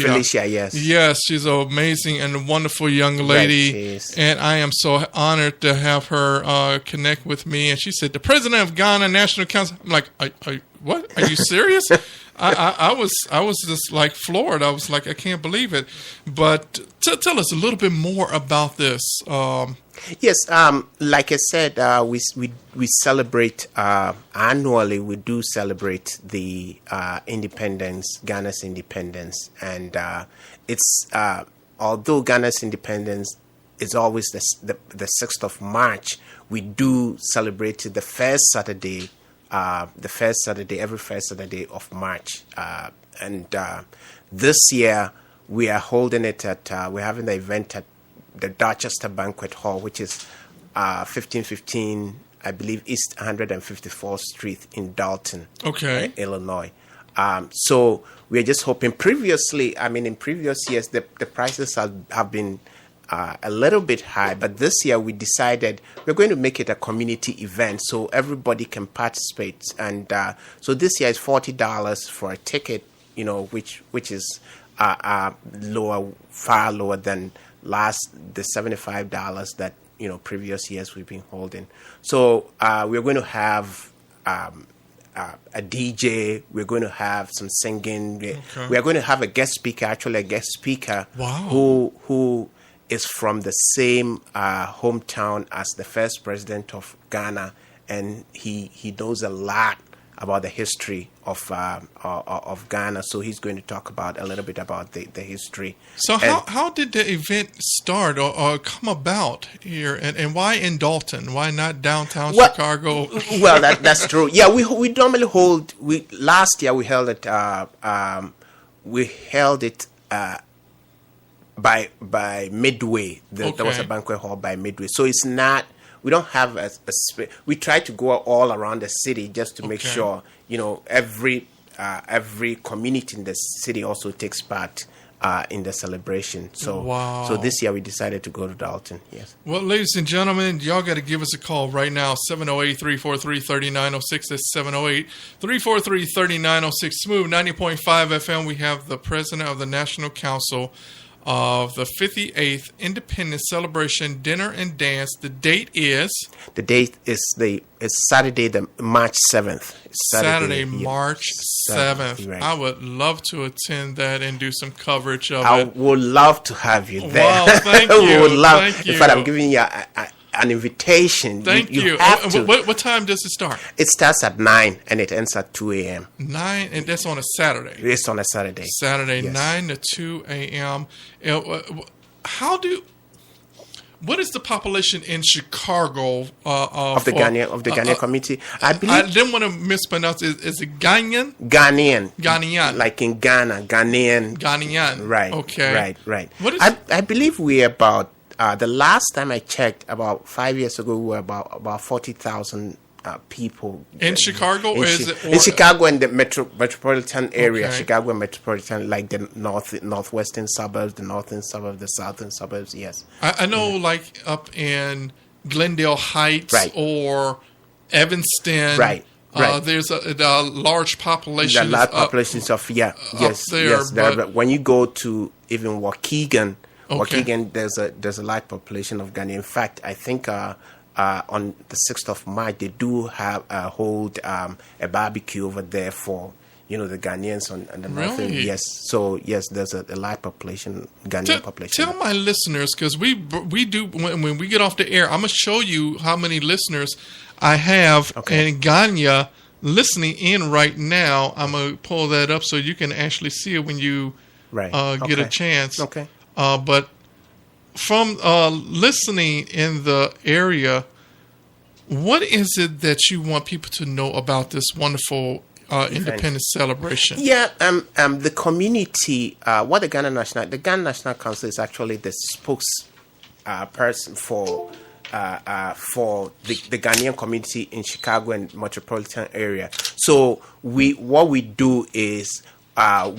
Felicia, yes. Yes, she's an amazing and wonderful young lady. Right, and I am so honored to have her connect with me. And she said, the president of Ghana National Council. I'm like, what? Are you serious? I was just like floored. I was like, I can't believe it. But tell us a little bit more about this. Yes, like I said, we celebrate annually. We do celebrate the independence, Ghana's independence, and it's although Ghana's independence is always the 6th of March. We do celebrate it the first Saturday. Every first Saturday of March, and this year we are holding it at. We're having the event at the Dorchester Banquet Hall, which is 1515, I believe, East 154th Street in Dalton, Illinois. So we're just hoping. In previous years, the prices have been a little bit high, but this year we decided we're going to make it a community event so everybody can participate. And so this year is $40 for a ticket, which is lower, far lower than the $75 that previous years we've been holding. So we're going to have a DJ. We're going to have some singing. We are going to have a guest speaker, Wow. who is from the same hometown as the first president of Ghana, and he knows a lot about the history of Ghana. So he's going to talk about a little bit about the history. So how did the event start or come about here, and why in Dalton? Why not downtown Chicago? Well, that's true. Yeah, we normally hold. Last year we held it. We held it. By Midway, there was a banquet hall by Midway. So it's not. We don't have a we try to go all around the city just to make sure every community in the city also takes part in the celebration. So So this year we decided to go to Dalton. Yes. Well, ladies and gentlemen, y'all got to give us a call right now. 708-343-3906. That's 708-343-3906. Smooth 90.5 FM. We have the president of the National Council of the 58th Independence Celebration Dinner and Dance. The date is Saturday, March 7th. Saturday, March 7th. Right. I would love to attend that and do some coverage of it. I would love to have you there. Wow, thank you. Would love. Thank you. In fact, I'm giving you an invitation. Thank you. Have to. What time does it start? It starts at 9 and it ends at 2 a.m. 9, and that's on a Saturday. It's on a Saturday. Saturday, yes. 9 to 2 a.m. What is the population in Chicago of the Ghanaian community? I believe. I didn't want to mispronounce it. Is it Ghanaian? Ghanaian. Like in Ghana, Ghanaian. Ghanaian. Right. Okay. Right. What is? I believe we're about. The last time I checked, about 5 years ago, we were about 40,000 people in Chicago. In Chicago and the metropolitan area, Okay. Chicago and metropolitan, like the northwestern suburbs, the northern suburbs, the southern suburbs. Yes, I know, like up in Glendale Heights or Evanston. Right. There's a large population. The large populations of there, but when you go to even Waukegan. Okay. Waukegan, there's a large population of Ghana. In fact, I think on the 6th of March they do hold a barbecue over there for the Ghanaians on the northern. Really? Yes. So yes, there's a large population, Ghanaian population. Tell my listeners, because we do when we get off the air, I'm gonna show you how many listeners I have in Ghana listening in right now. I'm gonna pull that up so you can actually see it when you get a chance. Okay. But from listening in the area, what is it that you want people to know about this wonderful independence celebration? Yeah, the community, what the Ghana National Council is actually the spokesperson for the Ghanaian community in Chicago and metropolitan area. So what we do is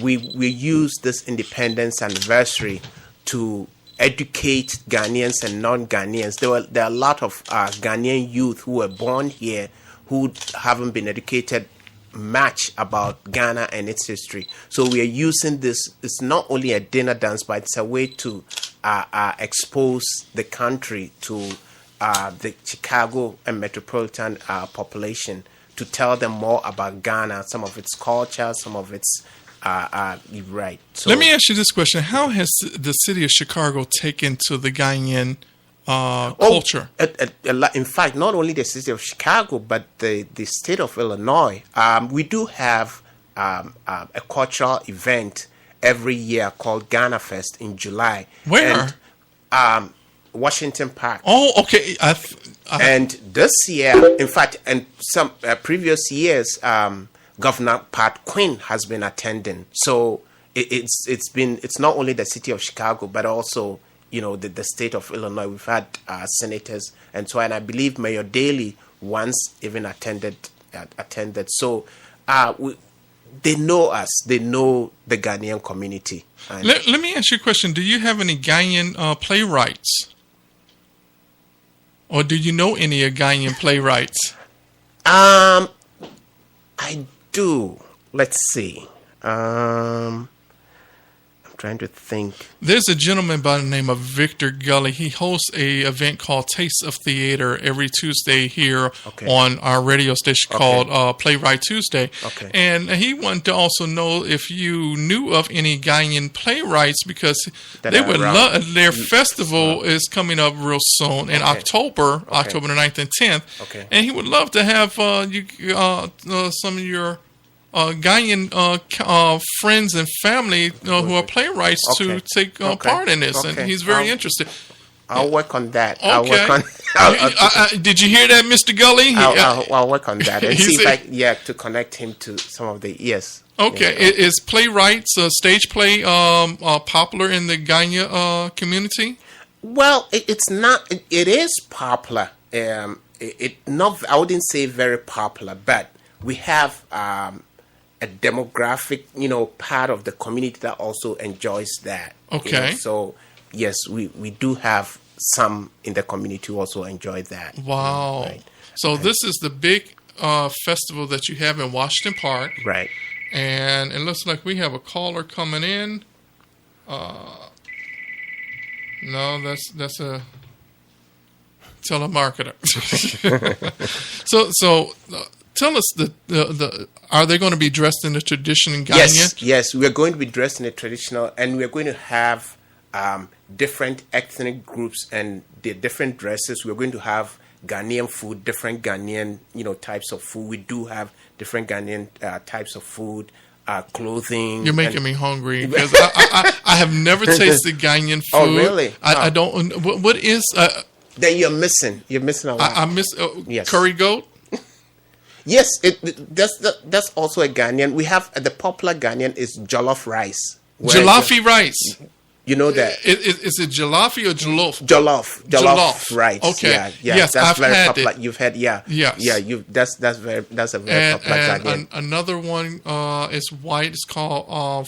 we use this independence anniversary to educate Ghanaians and non-Ghanaians. There are a lot of Ghanaian youth who were born here who haven't been educated much about Ghana and its history. So we are using this. It's not only a dinner dance, but it's a way to expose the country to the Chicago and metropolitan population, to tell them more about Ghana, some of its culture, some of its right. So, let me ask you this question: how has the city of Chicago taken to the Ghanaian culture? In fact, not only the city of Chicago, but the state of Illinois. We do have a cultural event every year called Ghana Fest in July. Where? And, Washington Park. Oh, okay. And this year, in fact, and some previous years, Governor Pat Quinn has been attending. So it's not only the city of Chicago, but also the state of Illinois. We've had senators and so on. And I believe Mayor Daley once even attended. So they know us. They know the Ghanaian community. Let me ask you a question. Do you have any Ghanaian playwrights? Or do you know any Ghanaian playwrights? I do. Let's see. I'm trying to think. There's a gentleman by the name of Victor Gully. He hosts a event called Taste of Theater every Tuesday here on our radio station called Playwright Tuesday. Okay. And he wanted to also know if you knew of any Ghanaian playwrights, because they would love their festival is coming up real soon in October the 9th and 10th. Okay. And he would love to have some of your Ghanaian friends and family who are playwrights to take part in this, and he's very interested. I'll work on that. Okay. I'll work on. Did you hear that, Mr. Gully? I'll work on that and see if to connect him to some of the Okay, is playwrights stage play popular in the Ghana community? Well, it's not. It is popular. Not. I wouldn't say very popular, but we have a demographic, part of the community that also enjoys that. Okay. So yes, we do have some in the community who also enjoy that. Wow. Right. So this is the big festival that you have in Washington Park. Right. And it looks like we have a caller coming in. No, that's a telemarketer. So tell us are they going to be dressed in the traditional Ghanaian? Yes, we are going to be dressed in a traditional, and we are going to have different ethnic groups and the different dresses. We are going to have Ghanaian food, different Ghanaian types of food. We do have different Ghanaian types of food, clothing. You're making me hungry because I have never tasted Ghanaian food. Oh, really? I don't. What is? Then you're missing. You're missing a lot. I miss curry goat. Yes, that's also a Ghanaian. We have the popular Ghanaian is jollof rice. Jollofi rice. You know that? Is it jollofi or jollof? Jollof rice. Okay. Yeah, yes, that's I've very had popular. it. You've had, Yes. Yeah, that's a very popular Ghanaian. Another one is white. It's called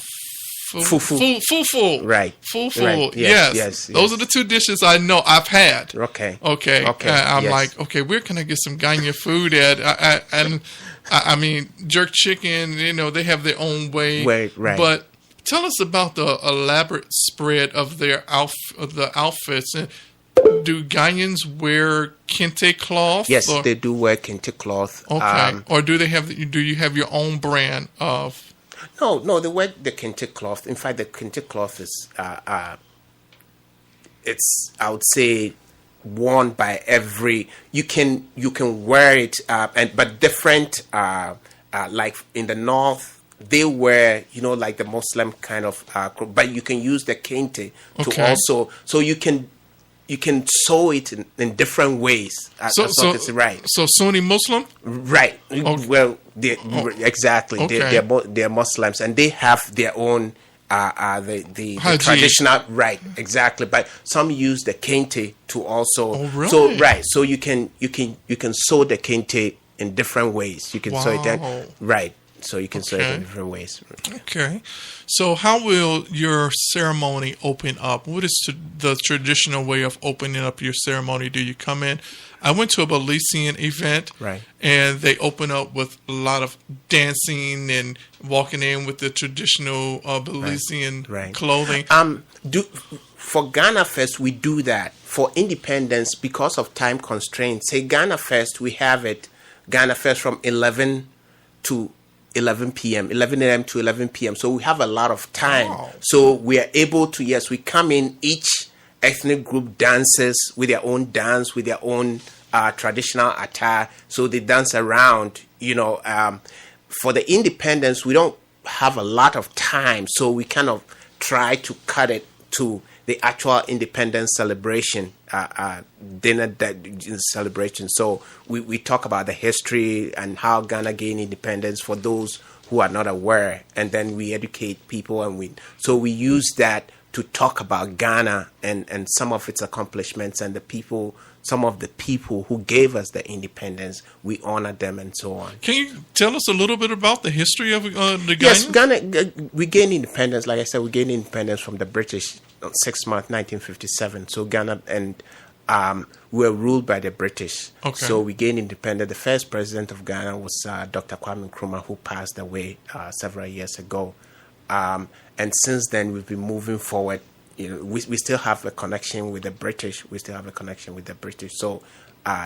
fufu. Right. Fufu. Right. Yes. Those are the two dishes I know I've had. Okay. I'm like, okay, where can I get some Ghanaian food at? I mean, jerk chicken. They have their own way. Right. But tell us about the elaborate spread of their outfits. Do Ghanaians wear kente cloth? Yes, they do wear kente cloth. Okay. Or do you have your own brand of? No, they wear the kente cloth. In fact, the kente cloth is, it's, I would say, worn by every. You can wear it, but different. Like in the north, they wear, like the Muslim kind of. But you can use the kente to also. So you can sew it in different ways. Right. So Sunni Muslim? Right. Well, exactly. Okay. They're Muslims, and they have their own the traditional. Right. Exactly. But some use the kente to also. Oh, really? So right. So you can sew the kente in different ways. You can sew it. Right. So you can sew it Okay. in different ways. Okay. So how will your ceremony open up? What is the traditional way of opening up your ceremony? Do you come in? I went to a Belizean event, Right. and they open up with a lot of dancing and walking in with the traditional Belizean Right. clothing. For Ghana Fest, we do that. For Independence, because of time constraints, say Ghana Fest, we have it, Ghana Fest from 11 to 11 p.m., 11 a.m. to 11 p.m. So we have a lot of time. Wow. So we are able to, yes, we come in, each ethnic group dances with their own dance, with their own traditional attire. So they dance around, for the Independence, we don't have a lot of time. So we kind of try to cut it to the actual independence celebration, dinner celebration. So we talk about the history and how Ghana gained independence for those who are not aware, and then we educate people, and we use that to talk about Ghana and some of its accomplishments and some of the people who gave us the independence. We honor them and so on. Can you tell us a little bit about the history of the Ghana? Yes, Ghana, we gained independence. Like I said, we gained independence from the British on 6th month 1957. So Ghana and we were ruled by the British. Okay. So we gained independence. The first president of Ghana was Dr. Kwame Nkrumah, who passed away several years ago. And since then, we've been moving forward. We still have a connection with the British. So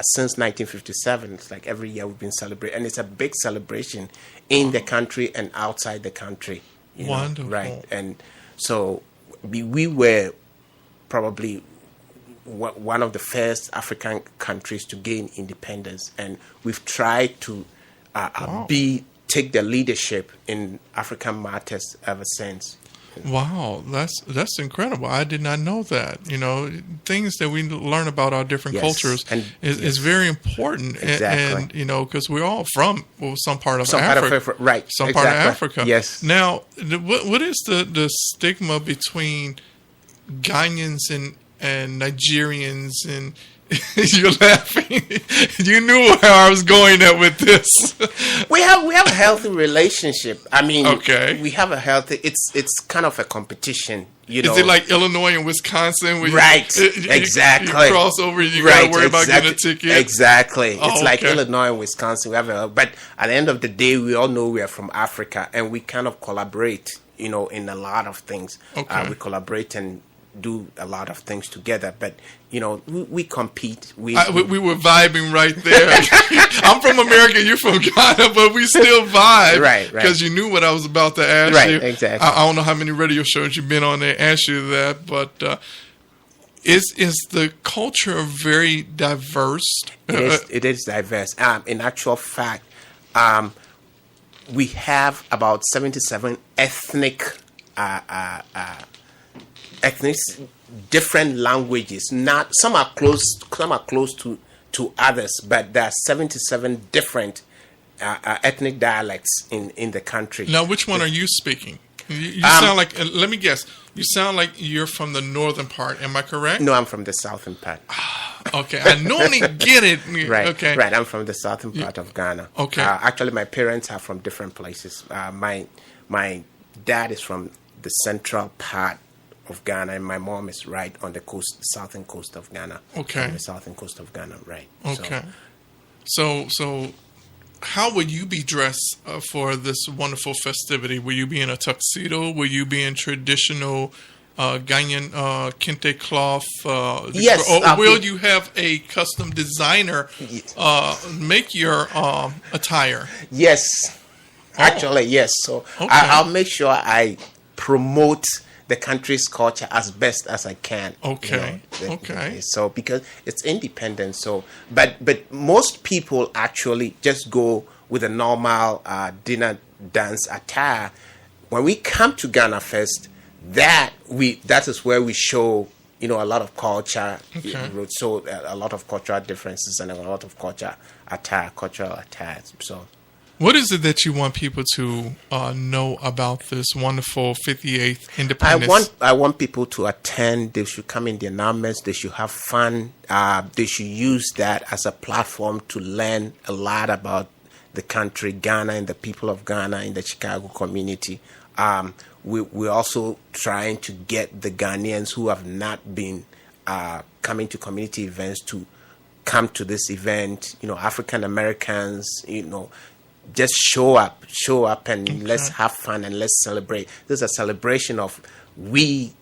since 1957, it's like every year we've been celebrating. And it's a big celebration in the country and outside the country. Wonderful. Right. And so we were probably one of the first African countries to gain independence. And we've tried to take the leadership in African matters ever since. Wow, that's incredible. I did not know that. Things that we learn about our different cultures is very important. Exactly. And because we're all from some part of Some Africa. part of Africa, right. Some part of Africa. Yes. Now, what is the stigma between Ghanaians and Nigerians and you're laughing. You knew how I was going at with this. We have a healthy relationship. I mean, okay. We have a healthy. It's kind of a competition. Is it like Illinois and Wisconsin? Where right. Exactly. You cross over, you gotta worry about getting a ticket. Exactly. Oh, it's like Illinois and Wisconsin. But at the end of the day, we all know we are from Africa, and we kind of collaborate. In a lot of things. Okay. We collaborate and do a lot of things together, but we compete. We were vibing right there. I'm from America, you're from Ghana, but we still vibe, right? Because you knew what I was about to ask you. Right, exactly. I don't know how many radio shows you've been on that ask you that, but is the culture very diverse? It is diverse. In actual fact, we have about 77 ethnic different languages. Not some are close to others, but there are 77 different ethnic dialects in the country. Now, which one are you speaking? You sound like. Let me guess. You sound like you're from the northern part. Am I correct? No, I'm from the southern part. Okay, I normally get it. Right. Okay. Right. I'm from the southern part of Ghana. Okay. Actually, my parents are from different places. My dad is from the central part of Ghana, and my mom is right on the coast, southern coast of Ghana. Okay. On the southern coast of Ghana, right. Okay. So how would you be dressed for this wonderful festivity? Will you be in a tuxedo? Will you be in traditional Ghanaian kente cloth? Yes. Or will you have a custom designer make your attire? Yes. Actually, yes. So Okay. I'll make sure I promote the country's culture as best as I can. Okay. Okay. So because it's independent, so but most people actually just go with a normal dinner dance attire. When we come to Ghana Fest, that is where we show a lot of culture. Okay. So a lot of cultural differences and a lot of cultural attires. So. What is it that you want people to know about this wonderful 58th Independence? I want people to attend. They should come in their numbers. They should have fun. They should use that as a platform to learn a lot about the country, Ghana, and the people of Ghana in the Chicago community. We're also trying to get the Ghanaians who have not been coming to community events to come to this event. African Americans, just show up and let's have fun and let's celebrate. This is a celebration of we